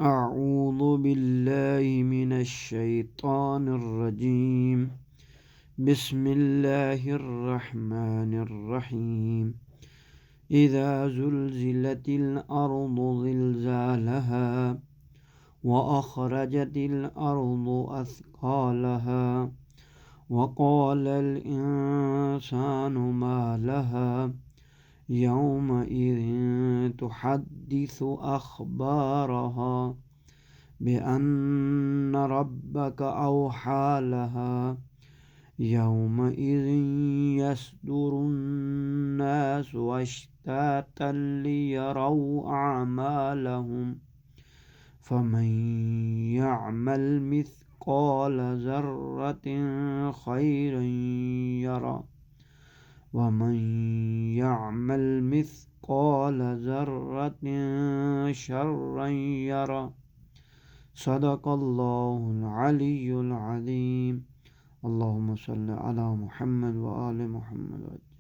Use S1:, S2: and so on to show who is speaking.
S1: أعوذ بالله من الشيطان الرجيم. بسم الله الرحمن الرحيم. إذا زلزلت الأرض زلزالها وأخرجت الأرض أثقالها وقال الإنسان ما لها يومئذ تحدث أخبارها بأن ربك أوحى لها يومئذ يصدر الناس أشتاتا ليروا أعمالهم فمن يعمل مثقال ذرة خيرا يره ومن يعمل مثقال ذرة شرا يره. صدق الله العلي العظيم. اللهم صل على محمد وآل محمد.